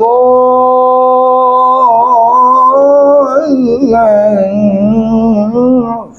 ضالًا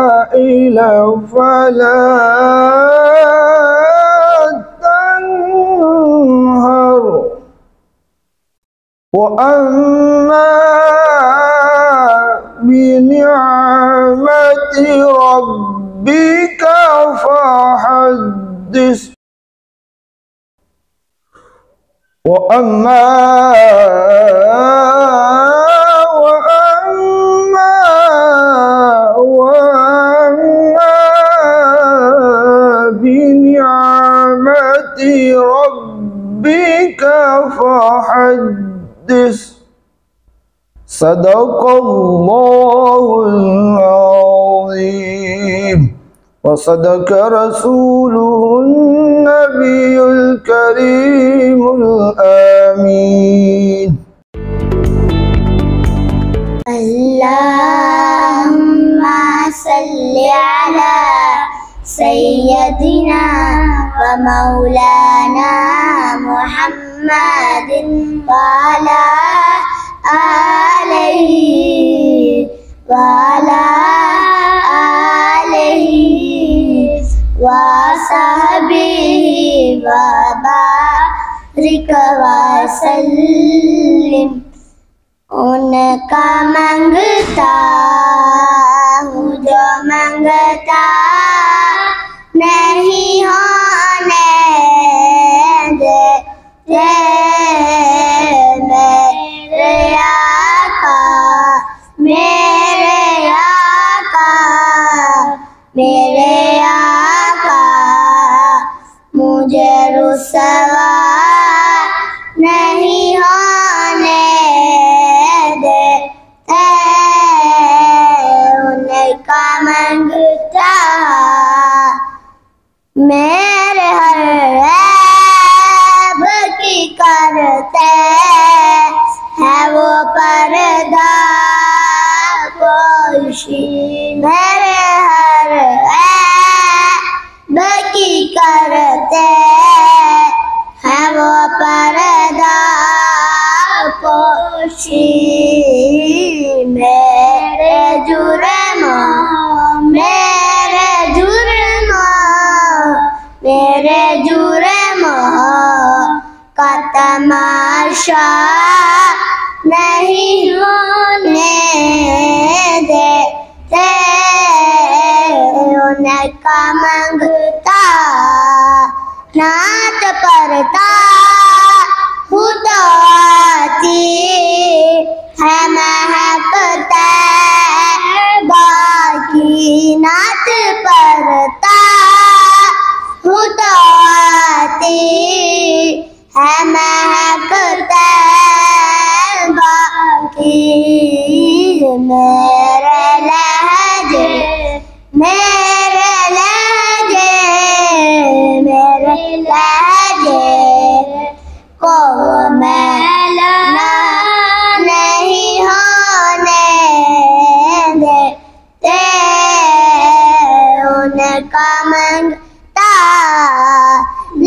السائل فلا تنهر. وأما بنعمة ربك فحدث. وأما محدث صدق الله العظيم وصدق رسوله النبي الكريم الآمين. اللهم صل على سيدنا ومولانا محمد وعلى آله وصحبه وبارك وسلم. ان کا منگتا ہوں جو منگتا نہیں ہونے دیتے میرے آقا میرے آقا میرے آقا مجھے رسوا نہیں ہونے دیتے ان کا منگتا میرے ہر عیب کی کرتے ہے وہ پردہ پوشی میرے ہر عیب کی کرتے ہے وہ پردہ پوشی میرے جرم کا تماشا نہیں ہونے دیتے ان کا منگتا نعت پڑھتا ہوں تو آتی ہے مہکتا باقی نعت پڑھتا ہوں تو آتی ہے مہکتا باقی میرے لہجے کو میلا نہیں ہونے دیتے ان کا منگتا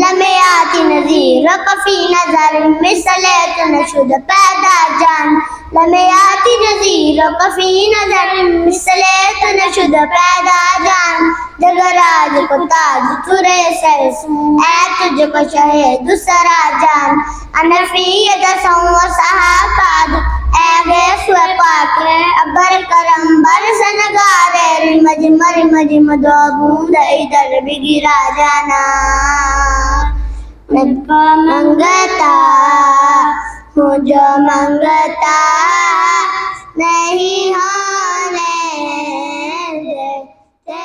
لمحات نظیر کفی نظر مثلیت نشد پیدا جان لمحات نظیر کفی نظر مثلیت نشد پیدا جان جگراج کو تاج ترے سرس اے تجھ کو شہ دوسرا جان انفی دسوں و صحاقاد اے غیث و پاک ابر کرم برسن گارے رمج مدو بوند ادھر بھی گرا جانا ان کا منگتا ہوں جو منگتا نہیں ہونے دیتے.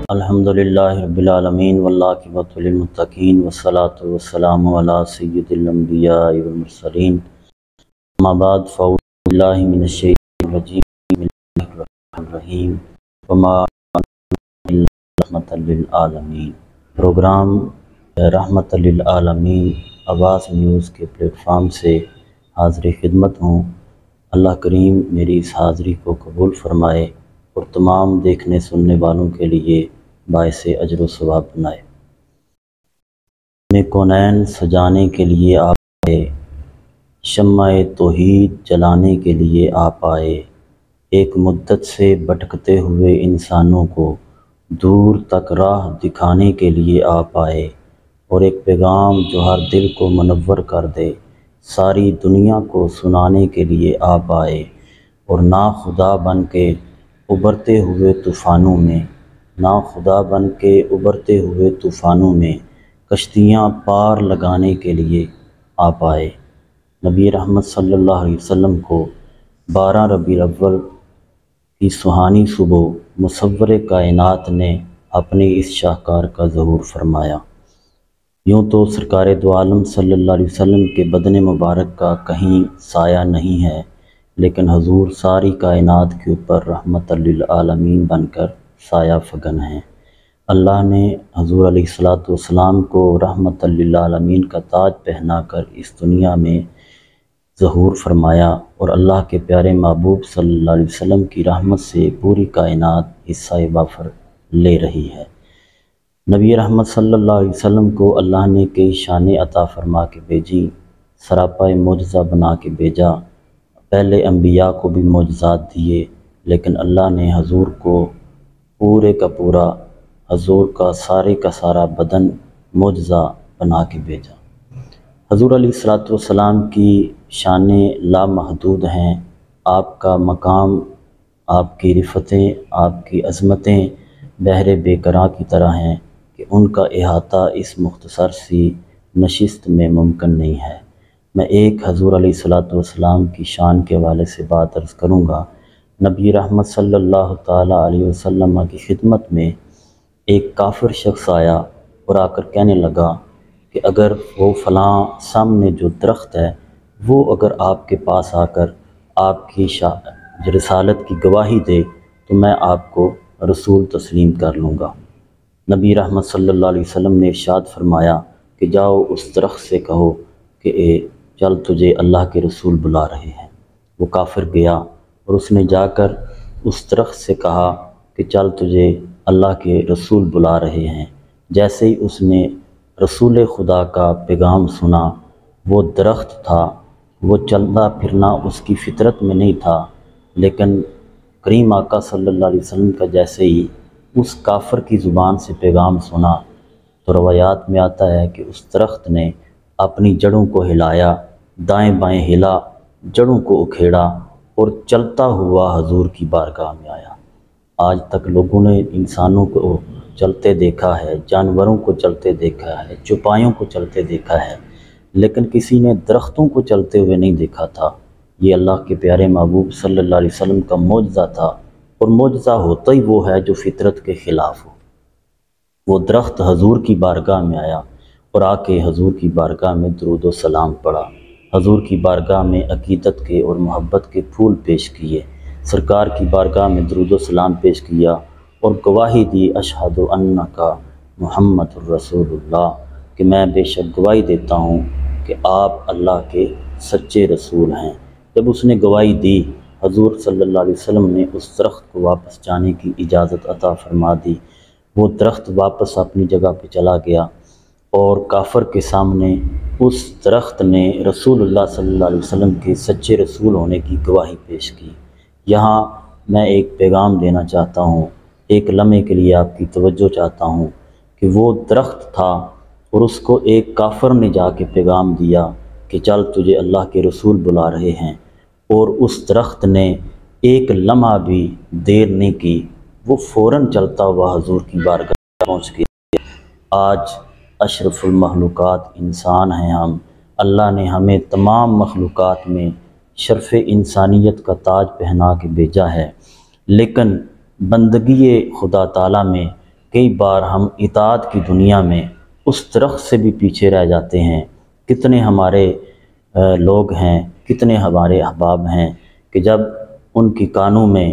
الحمدللہ رب العالمین والعاقبۃ للمتقین والصلاۃ والسلام علی سید الانبیاء والمرسلین اما بعد فاعوذ باللہ من الشیطان الرجیم بسم اللہ الرحمن الرحیم وما رحمۃ للعالمین. پروگرام رحمۃ للعالمین آواز نیوز کے پلیٹ فارم سے حاضر خدمت ہوں. اللہ کریم میری اس حاضری کو قبول فرمائے اور تمام دیکھنے سننے والوں کے لیے باعث اجر و ثواب بنائے. میں کونین سجانے کے لیے آپ آئے، شمع توحید جلانے کے لیے آپ آئے، ایک مدت سے بھٹکتے ہوئے انسانوں کو دور تک راہ دکھانے کے لیے آپ آئے، اور ایک پیغام جو ہر دل کو منور کر دے ساری دنیا کو سنانے کے لیے آپ آئے، اور ناخدا بن کے ابھرتے ہوئے طوفانوں میں کشتیاں پار لگانے کے لیے آپ آئے. نبی رحمت صلی اللہ علیہ وسلم کو 12 ربیع الاول کی سہانی صبح مصور کائنات نے اپنی اس شاہکار کا ظہور فرمایا. یوں تو سرکار دو عالم صلی اللہ علیہ وسلم کے بدن مبارک کا کہیں سایہ نہیں ہے، لیکن حضور ساری کائنات کے اوپر رحمت للعالمین بن کر سایہ فگن ہیں۔ اللہ نے حضور علیہ الصلوۃ والسلام کو رحمت للعالمین کا تاج پہنا کر اس دنیا میں ظہور فرمایا، اور اللہ کے پیارے محبوب صلی اللہ علیہ وسلم کی رحمت سے پوری کائنات حصہ وافر لے رہی ہے۔ نبی رحمت صلی اللہ علیہ وسلم کو اللہ نے کئی شانیں عطا فرما کے بھیجی، سراپا معجزہ بنا کے بھیجا۔ پہلے انبیاء کو بھی معجزات دیے، لیکن اللہ نے حضور کو پورے کا پورا، حضور کا سارا بدن معجزہ بنا کے بھیجا۔ حضور علیہ الصلوۃ والسلام کی شانیں لامحدود ہیں۔ آپ کا مقام، آپ کی رفتیں، آپ کی عظمتیں بحر بے قراں کی طرح ہیں کہ ان کا احاطہ اس مختصر سی نشست میں ممکن نہیں ہے۔ میں ایک حضور علیہ الصلوۃ والسلام کی شان کے حوالے سے بات عرض کروں گا۔ نبی رحمت صلی اللہ تعالیٰ علیہ وسلم کی خدمت میں ایک کافر شخص آیا اور آ کر کہنے لگا کہ اگر وہ فلاں سامنے جو درخت ہے وہ اگر آپ کے پاس آ کر آپ کی رسالت کی گواہی دے تو میں آپ کو رسول تسلیم کر لوں گا۔ نبی رحمت صلی اللہ علیہ وسلم نے ارشاد فرمایا کہ جاؤ اس درخت سے کہو کہ چل تجھے اللہ کے رسول بلا رہے ہیں۔ وہ کافر گیا اور اس نے جا کر اس درخت سے کہا کہ چل تجھے اللہ کے رسول بلا رہے ہیں۔ جیسے ہی اس نے رسول خدا کا پیغام سنا، وہ درخت تھا، وہ چلنا پھرنا اس کی فطرت میں نہیں تھا، لیکن کریم آقا صلی اللہ علیہ وسلم کا جیسے ہی اس کافر کی زبان سے پیغام سنا تو روایات میں آتا ہے کہ اس درخت نے اپنی جڑوں کو ہلایا، دائیں بائیں ہلا، جڑوں کو اکھیڑا اور چلتا ہوا حضور کی بارگاہ میں آیا۔ آج تک لوگوں نے انسانوں کو چلتے دیکھا ہے، جانوروں کو چلتے دیکھا ہے، چوپایوں کو چلتے دیکھا ہے، لیکن کسی نے درختوں کو چلتے ہوئے نہیں دیکھا تھا۔ یہ اللہ کے پیارے محبوب صلی اللہ علیہ وسلم کا معجزہ تھا، اور معجزہ ہوتا ہی وہ ہے جو فطرت کے خلاف ہو۔ وہ درخت حضور کی بارگاہ میں آیا اور آ کے حضور کی بارگاہ میں درود و سلام پڑھا، حضور کی بارگاہ میں عقیدت کے اور محبت کے پھول پیش کیے، سرکار کی بارگاہ میں درود و سلام پیش کیا اور گواہی دی اشہد انک محمد الرسول اللہ، کہ میں بے شک گواہی دیتا ہوں کہ آپ اللہ کے سچے رسول ہیں۔ جب اس نے گواہی دی، حضور صلی اللہ علیہ وسلم نے اس درخت کو واپس جانے کی اجازت عطا فرما دی۔ وہ درخت واپس اپنی جگہ پہ چلا گیا اور کافر کے سامنے اس درخت نے رسول اللہ صلی اللہ علیہ وسلم کے سچے رسول ہونے کی گواہی پیش کی۔ یہاں میں ایک پیغام دینا چاہتا ہوں، ایک لمحے کے لیے آپ کی توجہ چاہتا ہوں کہ وہ درخت تھا اور اس کو ایک کافر نے جا کے پیغام دیا کہ چل تجھے اللہ کے رسول بلا رہے ہیں، اور اس درخت نے ایک لمحہ بھی دیر نہیں کی، وہ فوراً چلتا ہوا حضور کی بارگاہ پہنچ گیا۔ آج اشرف المخلوقات انسان ہیں ہم، اللہ نے ہمیں تمام مخلوقات میں شرف انسانیت کا تاج پہنا کے بھیجا ہے، لیکن بندگی خدا تعالیٰ میں کئی بار ہم اطاعت کی دنیا میں اس درخت سے بھی پیچھے رہ جاتے ہیں۔ کتنے ہمارے لوگ ہیں، کتنے ہمارے احباب ہیں کہ جب ان کی کانوں میں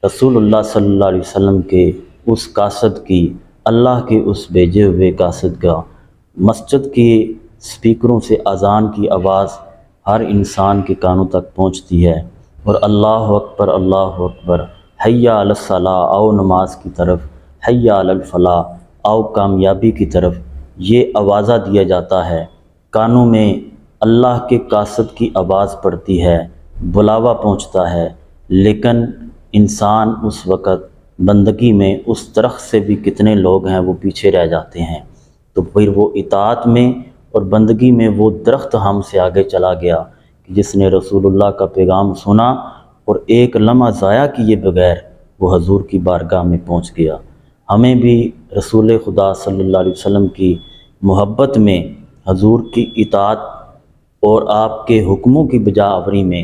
رسول اللہ صلی اللہ علیہ وسلم کے اس قاصد کی، اللہ کے اس بھیجے ہوئے قاصد کا، مسجد کی سپیکروں سے اذان کی آواز ہر انسان کے کانوں تک پہنچتی ہے اور اللہ اکبر، حی علی الصلاۃ، آؤ نماز کی طرف، حی علی الفلاح، آؤ کامیابی کی طرف، یہ آوازہ دیا جاتا ہے، کانوں میں اللہ کے قاصد کی آواز پڑتی ہے، بلاوا پہنچتا ہے، لیکن انسان اس وقت بندگی میں اس درخت سے بھی کتنے لوگ ہیں وہ پیچھے رہ جاتے ہیں۔ تو پھر وہ اطاعت میں اور بندگی میں وہ درخت ہم سے آگے چلا گیا کہ جس نے رسول اللہ کا پیغام سنا اور ایک لمحہ ضائع کیے بغیر وہ حضور کی بارگاہ میں پہنچ گیا۔ ہمیں بھی رسول خدا صلی اللہ علیہ وسلم کی محبت میں، حضور کی اطاعت اور آپ کے حکموں کی بجا آوری میں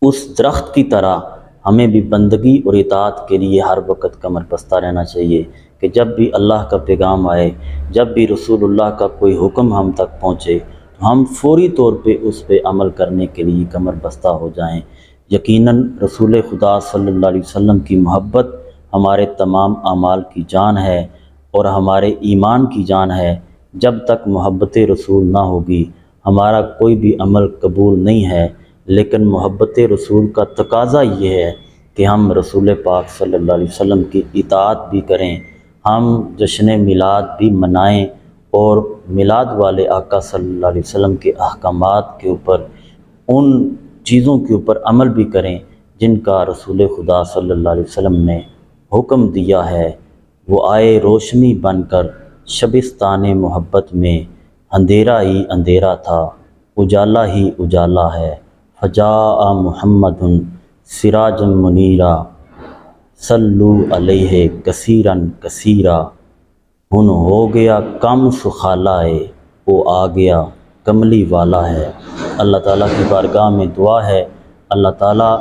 اس درخت کی طرح ہمیں بھی بندگی اور اطاعت کے لیے ہر وقت کمر بستہ رہنا چاہیے کہ جب بھی اللہ کا پیغام آئے، جب بھی رسول اللہ کا کوئی حکم ہم تک پہنچے تو ہم فوری طور پہ اس پہ عمل کرنے کے لیے کمر بستہ ہو جائیں۔ یقیناً رسول خدا صلی اللہ علیہ وسلم کی محبت ہمارے تمام اعمال کی جان ہے اور ہمارے ایمان کی جان ہے۔ جب تک محبت رسول نہ ہوگی ہمارا کوئی بھی عمل قبول نہیں ہے، لیکن محبت رسول کا تقاضا یہ ہے کہ ہم رسول پاک صلی اللہ علیہ وسلم کی اطاعت بھی کریں، ہم جشن میلاد بھی منائیں اور میلاد والے آقا صلی اللہ علیہ وسلم کے احکامات کے اوپر، ان چیزوں کے اوپر عمل بھی کریں جن کا رسول خدا صلی اللہ علیہ وسلم نے حکم دیا ہے۔ وہ آئے روشنی بن کر شبستان محبت میں، اندھیرا ہی اندھیرا تھا اجالا ہی اجالا ہے، فجاء محمد سراجا منیرا صلو علیہ کثیرا کثیرا، ہن ہو گیا کم سخالائے، وہ آ گیا کملی والا ہے۔ اللہ تعالیٰ کی بارگاہ میں دعا ہے اللہ تعالیٰ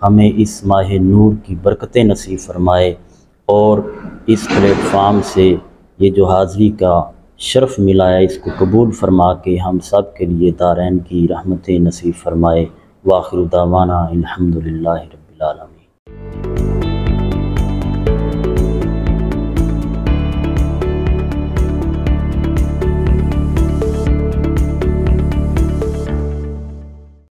ہمیں اس ماہ نور کی برکتیں نصیب فرمائے اور اس پلیٹ فارم سے یہ جو حاضری کا شرف ملا ہے اس کو قبول فرما کے ہم سب کے لیے دارین کی رحمتیں نصیب فرمائے۔ وآخر دعوانا الحمدللہ رب العالمین۔